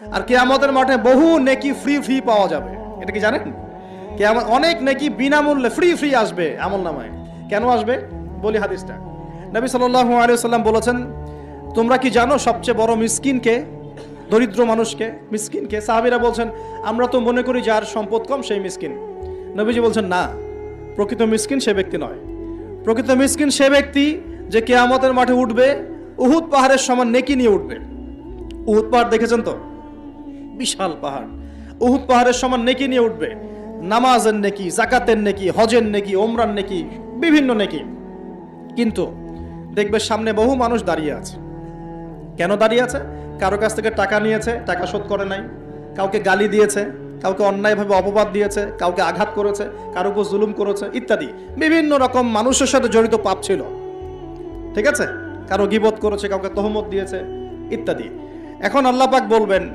আর কিয়ামতের মাঠে বহু নেকি ফ্রি ফ্রি পাওয়া যাবে। এটা কি জানেন? কিয়ামত অনেক নেকি বিনামূল্যে ফ্রি ফ্রি আসবে আমলনামায়। কেন আসবে বলি হাদিসটা। নবী সাল্লাল্লাহু আলাইহি ওয়াসাল্লাম বলেছেন, তোমরা কি জানো সবচেয়ে বড় মিসকিনকে? দরিদ্র মানুষকে, মিসকিনকে। সাহাবীরা বলছেন, আমরা তো মনে করি যার সম্পদ কম সেই মিসকিন। নবীজি বলছেন, না, প্রকৃত মিসকিন সে ব্যক্তি নয়। প্রকৃত মিসকিন সে ব্যক্তি যে কিয়ামতের মাঠে উঠবে উহুদ পাহাড়ের সমান নেকি নিয়ে উঠবে। উহুদ পাহাড় দেখেছেন তো? বিশাল পাহাড়। উহুদ পাহাড়ের সমান নেকি নিয়ে উঠবে। নামাজের নেকি, যাকাতের নেকি, হজের নেকি, ওমরার নেকি, বিভিন্ন নেকি। কিন্তু দেখবে সামনে বহু মানুষ দাঁড়িয়ে আছে। কেন দাঁড়িয়ে আছে? কারো কাছ থেকে টাকা নিয়েছে, টাকা শোধ করে নাই, কাউকে গালি দিয়েছে, কাউকে অন্যায়ভাবে অপবাদ দিয়েছে, কাউকে আঘাত করেছে, কারো উপর জুলুম করেছে ইত্যাদি। বিভিন্ন রকম মানুষের সাথে জড়িত পাপ ছিল, ঠিক আছে? কারো গীবত করেছে, কাউকে তহমত দিয়েছে ইত্যাদি। এখন আল্লাহ পাক বলবেন,